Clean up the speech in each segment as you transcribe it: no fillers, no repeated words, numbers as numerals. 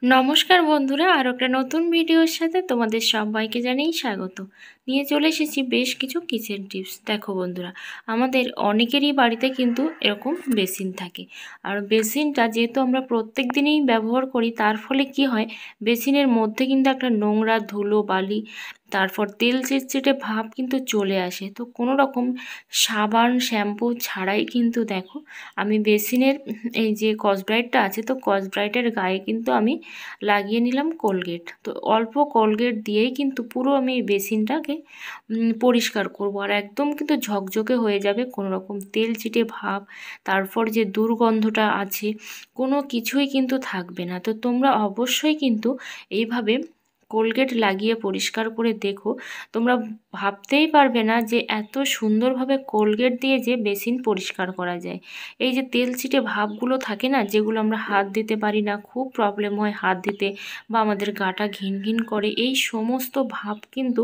নমস্কার বন্ধুরা, আর একটা নতুন ভিডিওর সাথে তোমাদের সবাইকে জানাই স্বাগত। নিয়ে চলে এসেছি বেশ কিছু কিচেন টিপস। দেখো বন্ধুরা, আমাদের অনেকেরই বাড়িতে কিন্তু এরকম বেসিন থাকে। আর বেসিনটা যেহেতু আমরা প্রত্যেক দিনই ব্যবহার করি, তার ফলে কি হয়, বেসিনের মধ্যে কিন্তু একটা নোংরা ধুলো বালি, তারপর তেল চিটচিটে ভাব কিন্তু চলে আসে। তো কোনো রকম সাবান শ্যাম্পু ছাড়াই কিন্তু দেখো আমি বেসিনের এই যে স্কচব্রাইটটা আছে, তো স্কচব্রাইটের গায়ে কিন্তু আমি লাগিয়ে নিলাম কোলগেট। তো অল্প কোলগেট দিয়েই কিন্তু পুরো আমি এই বেসিনটাকে পরিষ্কার করব, আর একদম কিন্তু ঝকঝকে হয়ে যাবে, কোনো রকম তেল চিটে ভাব, তারপর যে দুর্গন্ধটা আছে কোনো কিছুই কিন্তু থাকবে না। তো তোমরা অবশ্যই কিন্তু এইভাবে কোলগেট লাগিয়ে পরিষ্কার করে দেখো। তোমরা ভাবতেই পারবে না যে এত সুন্দরভাবে কোলগেট দিয়ে যে বেসিন পরিষ্কার করা যায়। এই যে তেল ছিটে ভাবগুলো থাকে না, যেগুলো আমরা হাত দিতে পারি না, খুব প্রবলেম হয় হাত দিতে, বা আমাদের গাটা ঘিন ঘিন করে, এই সমস্ত ভাব কিন্তু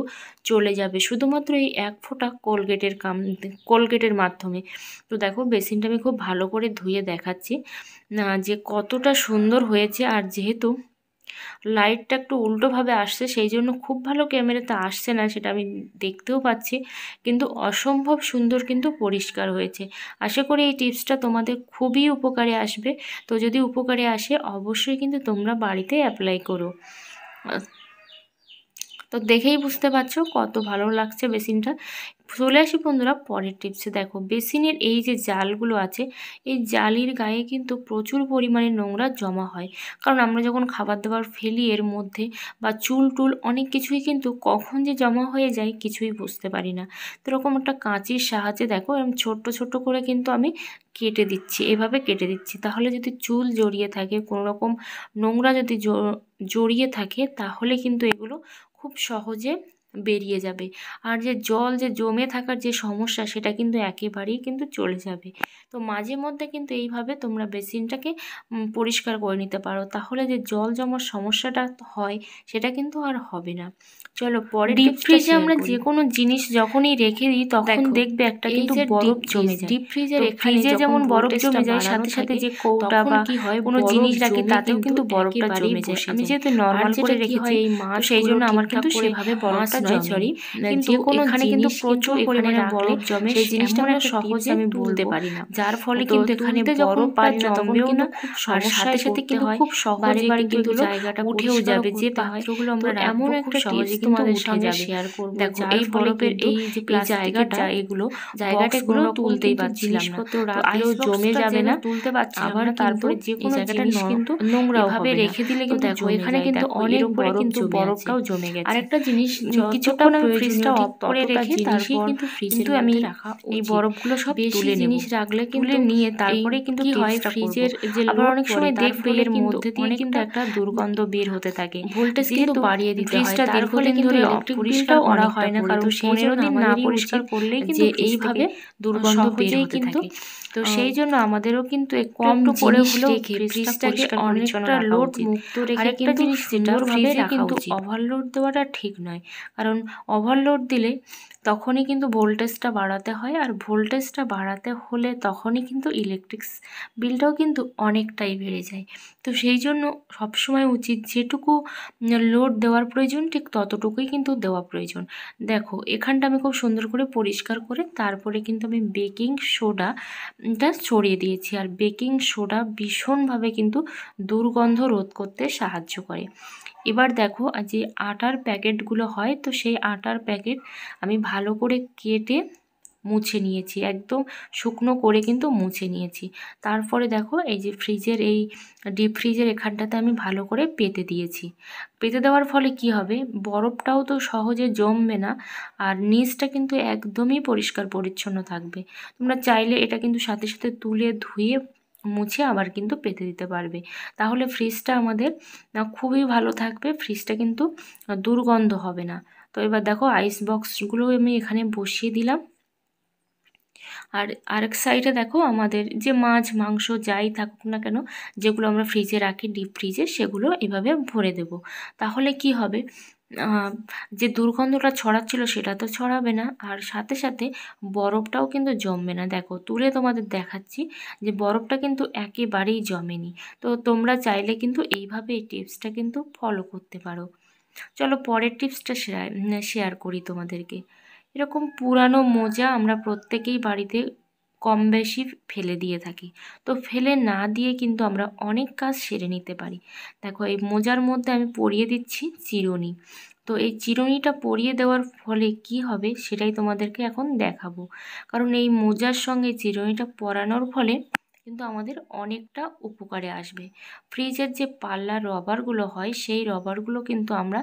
চলে যাবে শুধুমাত্র এই এক ফোঁটা কোলগেটের মাধ্যমে। তো দেখো বেসিনটা আমি খুব ভালো করে ধুয়ে দেখাচ্ছি না যে কতটা সুন্দর হয়েছে। আর যেহেতু লাইটটা একটু উল্টোভাবে আসছে, সেই জন্য খুব ভালো ক্যামেরাতে আসছে না, সেটা আমি দেখতেও পাচ্ছি, কিন্তু অসম্ভব সুন্দর কিন্তু পরিষ্কার হয়েছে। আশা করি এই টিপসটা তোমাদের খুবই উপকারে আসবে। তো যদি উপকারে আসে অবশ্যই কিন্তু তোমরা বাড়িতে অ্যাপ্লাই করো। তো দেখেই বুঝতে পারছো কত ভালো লাগছে বেসিনটা। চলে আসি বন্ধুরা পরের টিপসে। দেখো বেসিনের এই যে জালগুলো আছে, এই জালির গায়ে কিন্তু প্রচুর পরিমাণে নোংরা জমা হয়, কারণ আমরা যখন খাবার দাবার ফেলি এর মধ্যে, বা চুল টুল অনেক কিছুই কিন্তু কখন যে জমা হয়ে যায় কিছুই বুঝতে পারি না। তো এরকম একটা কাঁচির সাহায্যে দেখো এরকম ছোট্ট ছোট্ট করে কিন্তু আমি কেটে দিচ্ছি, এভাবে কেটে দিচ্ছি। তাহলে যদি চুল জড়িয়ে থাকে, কোনো রকম নোংরা যদি জড়িয়ে থাকে, তাহলে কিন্তু এগুলো খুব সহজে বেরিয়ে যাবে। আর যে জল যে জমে থাকার যে সমস্যা, সেটা কিন্তু একেবারেই কিন্তু চলে যাবে। তো মাঝে মধ্যে কিন্তু এইভাবে তোমরা বেসিনটাকে পরিষ্কার করে নিতে পারো, তাহলে যে জল জমার সমস্যাটা হয় সেটা কিন্তু আর হবে না। চলো পরে ডিপ ফ্রিজে আমরা যে কোনো জিনিস যখনই রেখে দিই তখন দেখবে একটা কিন্তু বরফ জমে যায়। ডিপ ফ্রিজের ফ্রিজে যেমন বরফ জমে যায়, সাথে সাথে যে কৌটা বা কি হয় কোনো জিনিস রাখি তাতেও কিন্তু বরফটা জমে যায়। আমি যেহেতু নর্মাল করে রেখেছি, এই মাছ সেই জন্য আমার কিন্তু সেভাবে বরফটা নয়, সরি, কিন্তু এখানে কিন্তু প্রচুর পরিমাণে বরফ জমে, সেই জিনিসটা আমরা সহজে আমি বলতে পারি না, যার ফলে কিন্তু এখানে বরফটা জমবেও না, আর সাথে সাথে কিন্তু খুব সহজে কিন্তু জায়গাটা উঠেও যাবে। যে পাত্রগুলো আমরা এমন একটা সহজে কিন্তু উঠে যাবে। শেয়ার করব, দেখো এই বরফের এই যে জায়গাটা, এগুলো জায়গাটাগুলো তুলতেই পারছিলাম না, তো রাখলেও জমে যাবে না, তুলতে পারছি আবার। তারপরে যে কোনো জিনিস কিন্তু নোংরাও হবে রেখে দিলে কিন্তু দেখো এখানে কিন্তু অনেক বরফ কিন্তু বরফটাও জমে গেছে। আরেকটা জিনিস, কিছুক্ষণ আমি ফ্রিজটা অফ করে রেখে তারপর কিন্তু ফ্রিজে আমি রাখা এই বরফগুলো সব তুলে জিনিস রাখলে কিন্তু নিয়ে তারপরে কিন্তু কি হয়, ফ্রিজের যে আবার অনেক সময় দেখবে এর মধ্যে দিয়ে কিন্তু একটা দুর্গন্ধ বের হতে থাকে। ভোল্টেজ কিন্তু বাড়িয়ে দিতে হয়, তার ফলে ধরে পরিষ্কার করা হয় না, কারণ 15 দিন না পরিষ্কার করলেই কিন্তু এইভাবে দুর্গন্ধ বের হতে থাকে। তো সেই জন্য আমাদেরও কিন্তু কম করে হলেও ফ্রিজটাকে অনেকটা লোড মুক্ত রেখে কিন্তু যেটা ফ্রিজে কিন্তু ওভারলোড দেওয়াটা ঠিক নয়, কারণ ওভারলোড দিলে তখনই কিন্তু ভোল্টেজটা বাড়াতে হয়, আর ভোল্টেজটা বাড়াতে হলে তখনই কিন্তু ইলেকট্রিক বিলটাও কিন্তু অনেকটাই বেড়ে যায়। তো সেই জন্য সবসময় উচিত যেটুকু লোড দেওয়ার প্রয়োজন ঠিক ততটুকুই কিন্তু দেওয়া প্রয়োজন। দেখো এখানটা আমি খুব সুন্দর করে পরিষ্কার করে তারপরে কিন্তু আমি বেকিং সোডাটা ছড়িয়ে দিয়েছি, আর বেকিং সোডা ভীষণভাবে কিন্তু দুর্গন্ধ রোধ করতে সাহায্য করে। এবার দেখো যে আটার প্যাকেটগুলো হয়, তো সেই আটার প্যাকেট আমি ভালো করে কেটে মুছে নিয়েছি, একদম শুকনো করে কিন্তু মুছে নিয়েছি। তারপরে দেখো এই যে ফ্রিজের এই ডিপ ফ্রিজের এখানটাতে আমি ভালো করে পেতে দিয়েছি। পেতে দেওয়ার ফলে কি হবে, বরফটাও তো সহজে জমবে না, আর নিচটা কিন্তু একদমই পরিষ্কার পরিচ্ছন্ন থাকবে। তোমরা চাইলে এটা কিন্তু সাথে সাথে তুলে ধুয়ে মুছে আবার কিন্তু পেতে দিতে পারবে, তাহলে ফ্রিজটা আমাদের খুবই ভালো থাকবে, ফ্রিজটা কিন্তু দুর্গন্ধ হবে না। তো এবার দেখো আইস বক্সগুলো আমি এখানে বসিয়ে দিলাম। আর আরেক সাইডে দেখো আমাদের যে মাছ মাংস যাই থাকুক না কেন, যেগুলো আমরা ফ্রিজে রাখি ডিপ ফ্রিজে, সেগুলো এভাবে ভরে দেব। তাহলে কি হবে, যে দুর্গন্ধটা ছড়াচ্ছিল সেটা তো ছড়াবে না, আর সাথে সাথে বরফটাও কিন্তু জমবে না। দেখো তুলে তোমাদের দেখাচ্ছি যে বরফটা কিন্তু একেবারেই জমেনি। তো তোমরা চাইলে কিন্তু এইভাবে এই টিপসটা কিন্তু ফলো করতে পারো। চলো পরের টিপসটা শেয়ার করি তোমাদেরকে। এরকম পুরানো মোজা আমরা প্রত্যেকেই বাড়িতে কম বেশি ফেলে দিয়ে থাকি। তো ফেলে না দিয়ে কিন্তু আমরা অনেক কাজ সেরে নিতে পারি। দেখো এই মোজার মধ্যে আমি পরিয়ে দিচ্ছি চিরুনি। তো এই চিরুনিটা পরিয়ে দেওয়ার ফলে কি হবে সেটাই তোমাদেরকে এখন দেখাবো। কারণ এই মোজার সঙ্গে চিরুনিটা পরানোর ফলে কিন্তু আমাদের অনেকটা উপকারে আসবে। ফ্রিজের যে পাল্লা রবারগুলো হয় সেই রবারগুলো কিন্তু আমরা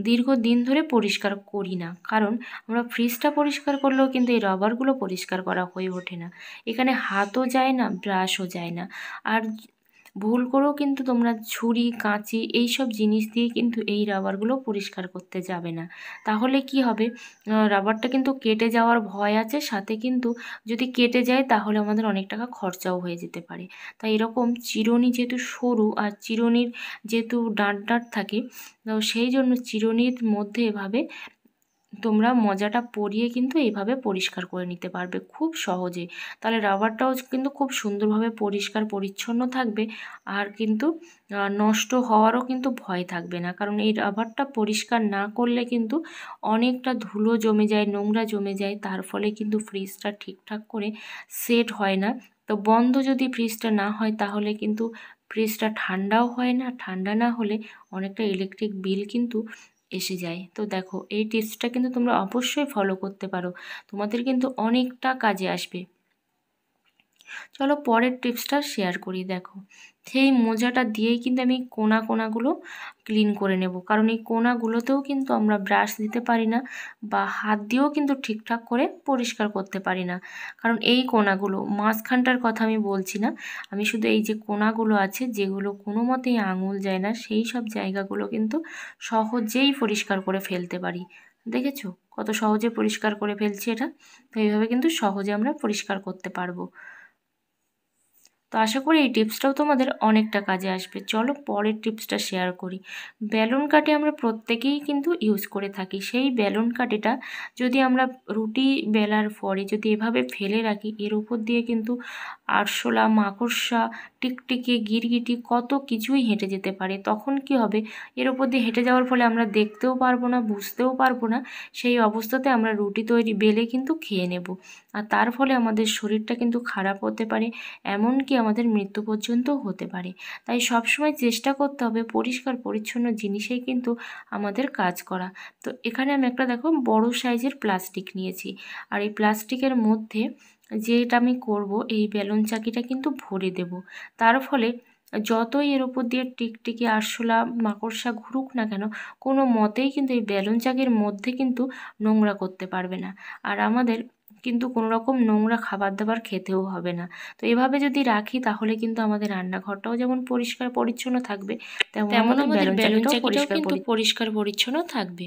দীর্ঘদিন ধরে পরিষ্কার করি না, কারণ আমরা ফ্রিজটা পরিষ্কার করলেও কিন্তু এই রবারগুলো পরিষ্কার করা হয়ে ওঠে না। এখানে হাতও যায় না, ব্রাশও যায় না। আর ভুল করেও কিন্তু তোমরা ছুরি কাঁচি এই সব জিনিস দিয়ে কিন্তু এই রাবারগুলো পরিষ্কার করতে যাবে না। তাহলে কি হবে, রাবারটা কিন্তু কেটে যাওয়ার ভয় আছে, সাথে কিন্তু যদি কেটে যায় তাহলে আমাদের অনেক টাকা খরচাও হয়ে যেতে পারে। তাই এরকম চিরুনি যেহেতু সরু আর চিরুনির যেহেতু ডাঁট ডাঁট থাকে, তো সেই জন্য চিরুনির মধ্যে এভাবে তোমরা মজাটা পরিয়ে কিন্তু এইভাবে পরিষ্কার করে নিতে পারবে খুব সহজে। তাহলে রাবারটাও কিন্তু খুব সুন্দরভাবে পরিষ্কার পরিচ্ছন্ন থাকবে, আর কিন্তু নষ্ট হওয়ারও কিন্তু ভয় থাকবে না। কারণ এই রাবারটা পরিষ্কার না করলে কিন্তু অনেকটা ধুলো জমে যায়, নোংরা জমে যায়, তার ফলে কিন্তু ফ্রিজটা ঠিকঠাক করে সেট হয় না। তো বন্ধ যদি ফ্রিজটা না হয় তাহলে কিন্তু ফ্রিজটা ঠান্ডাও হয় না, ঠান্ডা না হলে অনেকটা ইলেকট্রিক বিল কিন্তু এসে যায়। তো দেখো এই টিপসটা কিন্তু তোমরা অবশ্যই ফলো করতে পারো, তোমাদের কিন্তু অনেকটা কাজে আসবে। চলো পরের টিপসটা শেয়ার করি। দেখো সেই মোজাটা দিয়েই কিন্তু আমি কোনাগুলো ক্লিন করে নেব, কারণ এই কোনাগুলোতেও কিন্তু আমরা ব্রাশ দিতে পারি না বা হাত দিয়েও কিন্তু ঠিকঠাক করে পরিষ্কার করতে পারি না। কারণ এই কোনাগুলো, মাঝখানটার কথা আমি বলছি না, আমি শুধু এই যে কোনাগুলো আছে যেগুলো কোনো মতেই আঙুল যায় না, সেই সব জায়গাগুলো কিন্তু সহজেই পরিষ্কার করে ফেলতে পারি। দেখেছো কত সহজে পরিষ্কার করে ফেলছি এটা? তো এইভাবে কিন্তু সহজে আমরা পরিষ্কার করতে পারবো। তো আশা করি এই টিপসটাও তোমাদের অনেকটা কাজে আসবে। চলো পরের টিপসটা শেয়ার করি। বেলুন কাঠি আমরা প্রত্যেকেই কিন্তু ইউজ করে থাকি। সেই বেলুন কাঠিটা যদি আমরা রুটি বেলার পরে যদি এভাবে ফেলে রাখি, এর উপর দিয়ে কিন্তু আরশোলা, মাকড়সা, টিকটিকি, গিরগিটি কত কিছুই হেঁটে যেতে পারে। তখন কি হবে, এর উপর দিয়ে হেঁটে যাওয়ার ফলে আমরা দেখতেও পারবো না, বুঝতেও পারবো না। সেই অবস্থাতে আমরা রুটি বেলে কিন্তু খেয়ে নেব, আর তার ফলে আমাদের শরীরটা কিন্তু খারাপ হতে পারে, এমনকি আমাদের মৃত্যু পর্যন্ত হতে পারে। তাই সবসময় চেষ্টা করতে হবে পরিষ্কার পরিচ্ছন্ন জিনিসেই কিন্তু আমাদের কাজ করা। তো এখানে আমি একটা দেখো বড় সাইজের প্লাস্টিক নিয়েছি, আর এই প্লাস্টিকের মধ্যে যেটা আমি করব, এই বেলুন চাকিটা কিন্তু ভরে দেব। তার ফলে যতই এর উপর দিয়ে টিকটিকি, আরশোলা, মাকড়সা ঘুরুক না কেন, কোনো মতেই কিন্তু এই বেলুন চাকির মধ্যে কিন্তু নোংরা করতে পারবে না, আর আমাদের কিন্তু কোনো রকম নোংরা খাবার দাবার খেতেও হবে না। তো এভাবে যদি রাখি তাহলে কিন্তু আমাদের রান্নাঘরটাও যেমন পরিষ্কার পরিচ্ছন্ন থাকবে, তেমন আমাদের বেলুন চাকিটাও কিন্তু পরিষ্কার পরিচ্ছন্ন থাকবে।